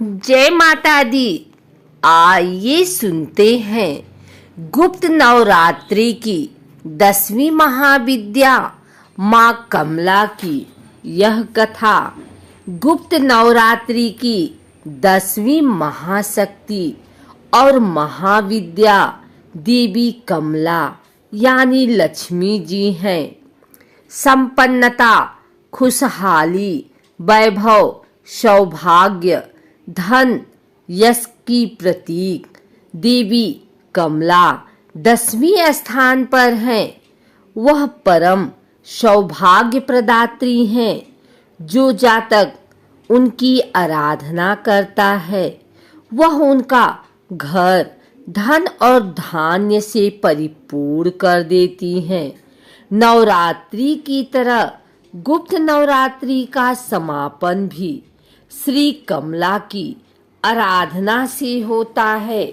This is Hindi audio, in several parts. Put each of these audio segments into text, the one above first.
जय माता दी। आइए सुनते हैं गुप्त नवरात्रि की 10वीं महाविद्या माँ कमला की यह कथा। गुप्त नवरात्रि की 10वीं महाशक्ति और महाविद्या देवी कमला यानी लक्ष्मी जी हैं। संपन्नता, खुशहाली, वैभव, सौभाग्य, धन, यश की प्रतीक देवी कमला 10वें स्थान पर हैं। वह परम सौभाग्य प्रदात्री हैं। जो जातक उनकी आराधना करता है वह उनका घर धन और धान्य से परिपूर्ण कर देती हैं। नवरात्रि की तरह गुप्त नवरात्रि का समापन भी श्री कमला की आराधना से होता है।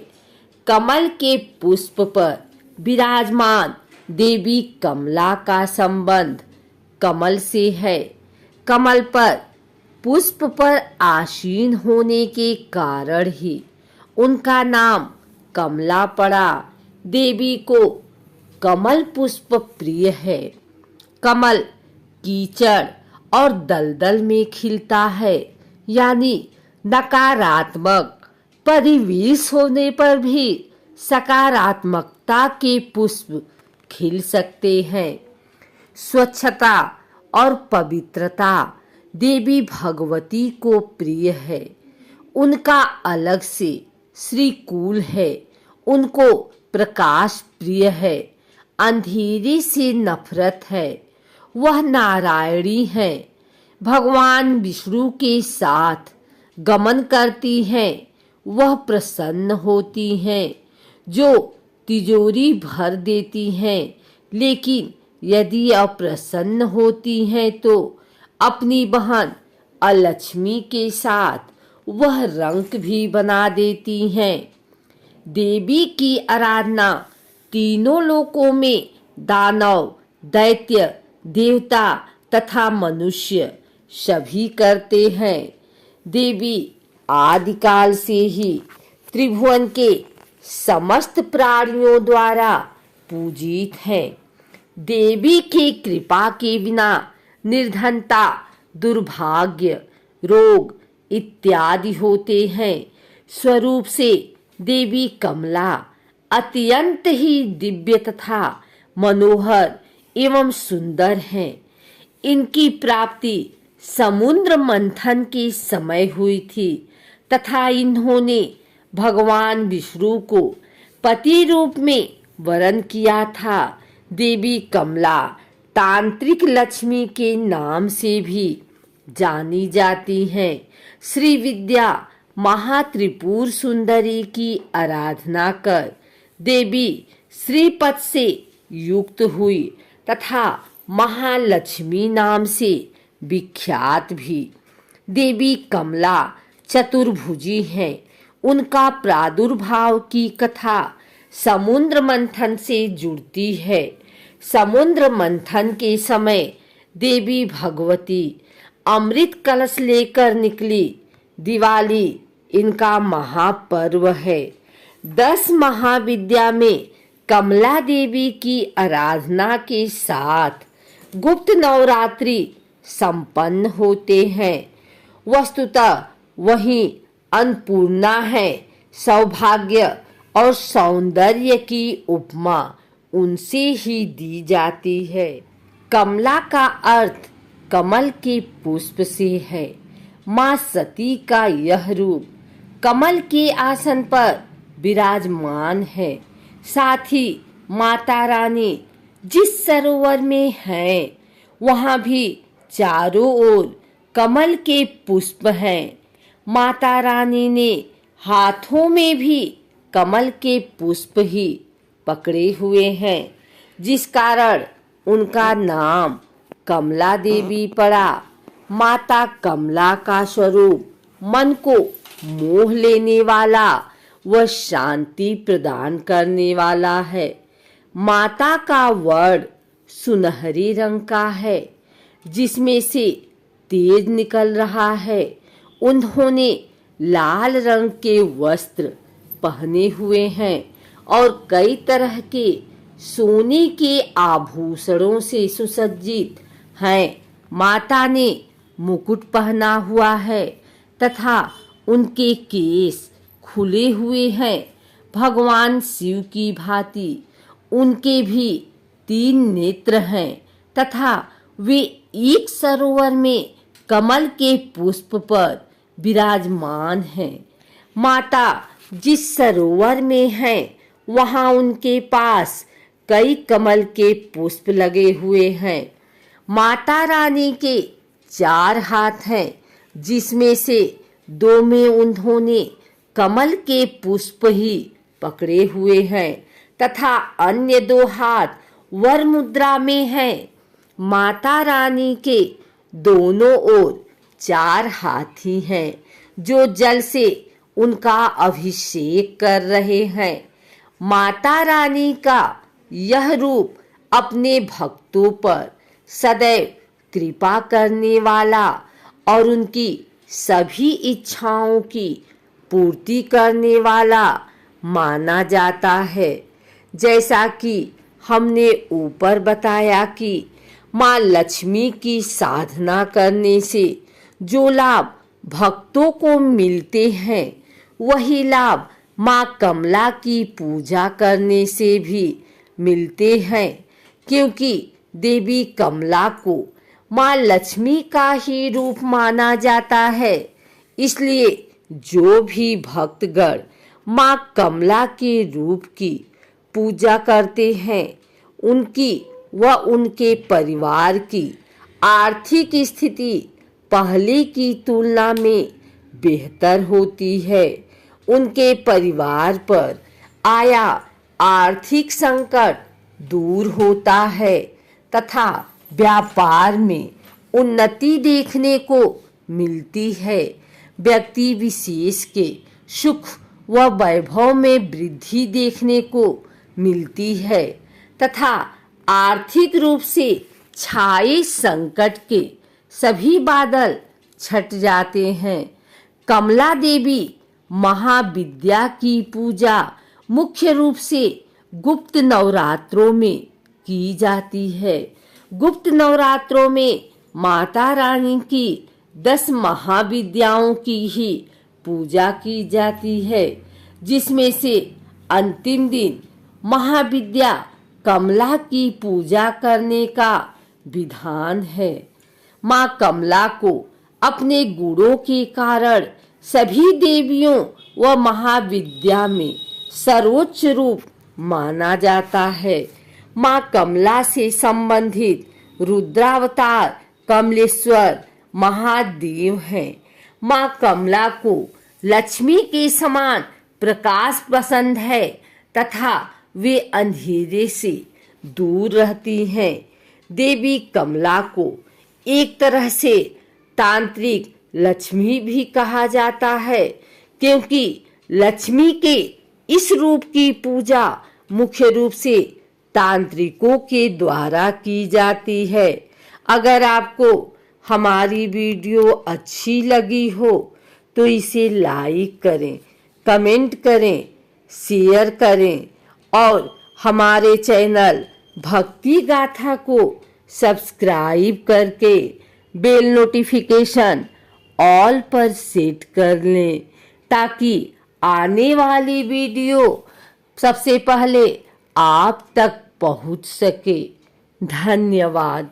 कमल के पुष्प पर विराजमान देवी कमला का संबंध कमल से है। कमल पर पुष्प पर आसीन होने के कारण ही उनका नाम कमला पड़ा। देवी को कमल पुष्प प्रिय है। कमल कीचड़ और दलदल में खिलता है, यानी नकारात्मक परिवेश होने पर भी सकारात्मकता के पुष्प खिल सकते हैं। स्वच्छता और पवित्रता देवी भगवती को प्रिय है। उनका अलग से श्रीकूल है। उनको प्रकाश प्रिय है। अंधेरे से नफरत है। वह नारायणी है। भगवान विष्णु के साथ गमन करती हैं। वह प्रसन्न होती हैं, जो तिजोरी भर देती हैं, लेकिन यदि अप्रसन्न होती हैं तो अपनी बहन अलक्ष्मी के साथ वह रंक भी बना देती हैं। देवी की आराधना तीनों लोकों में दानव, दैत्य, देवता तथा मनुष्य सभी करते हैं। देवी आदिकाल से ही त्रिभुवन के समस्त प्राणियों द्वारा पूजित है। देवी की कृपा के बिना निर्धनता, दुर्भाग्य, रोग इत्यादि होते हैं। स्वरूप से देवी कमला अत्यंत ही दिव्य तथा मनोहर एवं सुंदर हैं। इनकी प्राप्ति समुद्र मंथन के समय हुई थी तथा इन्होंने भगवान विष्णु को पति रूप में वरण किया था। देवी कमला तांत्रिक लक्ष्मी के नाम से भी जानी जाती हैं। श्री विद्या महात्रिपुर सुंदरी की आराधना कर देवी श्रीपद से युक्त हुई तथा महालक्ष्मी नाम से विख्यात भी। देवी कमला चतुर्भुजी हैं। उनका प्रादुर्भाव की कथा समुद्र मंथन से जुड़ती है। समुद्र मंथन के समय देवी भगवती अमृत कलश लेकर निकली। दिवाली इनका महापर्व है। 10 महाविद्या में कमला देवी की आराधना के साथ गुप्त नवरात्रि संपन्न होते हैं। वस्तुतः वही अन्नपूर्णा है। सौभाग्य और सौंदर्य की उपमा उनसे ही दी जाती है। कमला का अर्थ कमल के पुष्प से है। माँ सती का यह रूप कमल के आसन पर विराजमान है। साथ ही माता रानी जिस सरोवर में हैं, वहाँ भी चारों ओर कमल के पुष्प हैं। माता रानी ने हाथों में भी कमल के पुष्प ही पकड़े हुए हैं, जिस कारण उनका नाम कमला देवी पड़ा। माता कमला का स्वरूप मन को मोह लेने वाला व शांति प्रदान करने वाला है। माता का वर्ण सुनहरे रंग का है, जिसमें से तेज निकल रहा है। उन्होंने लाल रंग के वस्त्र पहने हुए हैं और कई तरह के सोने के आभूषणों से सुसज्जित हैं। माता ने मुकुट पहना हुआ है तथा उनके केस खुले हुए हैं। भगवान शिव की भांति उनके भी 3 नेत्र हैं तथा वे एक सरोवर में कमल के पुष्प पर विराजमान हैं। माता जिस सरोवर में हैं वहां उनके पास कई कमल के पुष्प लगे हुए हैं। माता रानी के 4 हाथ हैं जिसमें से 2 में उन्होंने कमल के पुष्प ही पकड़े हुए हैं तथा अन्य 2 हाथ वर मुद्रा में हैं। माता रानी के दोनों ओर 4 हाथी हैं जो जल से उनका अभिषेक कर रहे हैं। माता रानी का यह रूप अपने भक्तों पर सदैव कृपा करने वाला और उनकी सभी इच्छाओं की पूर्ति करने वाला माना जाता है। जैसा कि हमने ऊपर बताया कि माँ लक्ष्मी की साधना करने से जो लाभ भक्तों को मिलते हैं वही लाभ माँ कमला की पूजा करने से भी मिलते हैं, क्योंकि देवी कमला को माँ लक्ष्मी का ही रूप माना जाता है। इसलिए जो भी भक्तगण माँ कमला के रूप की पूजा करते हैं उनकी व उनके परिवार की आर्थिक स्थिति पहले की तुलना में बेहतर होती है। उनके परिवार पर आया आर्थिक संकट दूर होता है तथा व्यापार में उन्नति देखने को मिलती है। व्यक्ति विशेष के सुख व वैभव में वृद्धि देखने को मिलती है तथा आर्थिक रूप से छाए संकट के सभी बादल छट जाते हैं। कमला देवी महाविद्या की पूजा मुख्य रूप से गुप्त नवरात्रों में की जाती है। गुप्त नवरात्रों में माता रानी की 10 महाविद्याओं की ही पूजा की जाती है, जिसमें से अंतिम दिन महाविद्या कमला की पूजा करने का विधान है। माँ कमला को अपने गुणों के कारण सभी देवियों व महाविद्या में सर्वोच्च रूप माना जाता है। माँ कमला से संबंधित रुद्रावतार कमलेश्वर महादेव हैं। माँ कमला को लक्ष्मी के समान प्रकाश पसंद है तथा वे अंधेरे से दूर रहती हैं। देवी कमला को एक तरह से तांत्रिक लक्ष्मी भी कहा जाता है, क्योंकि लक्ष्मी के इस रूप की पूजा मुख्य रूप से तांत्रिकों के द्वारा की जाती है। अगर आपको हमारी वीडियो अच्छी लगी हो तो इसे लाइक करें, कमेंट करें, शेयर करें और हमारे चैनल भक्ति गाथा को सब्सक्राइब करके बेल नोटिफिकेशन ऑल पर सेट कर लें, ताकि आने वाली वीडियो सबसे पहले आप तक पहुंच सके। धन्यवाद।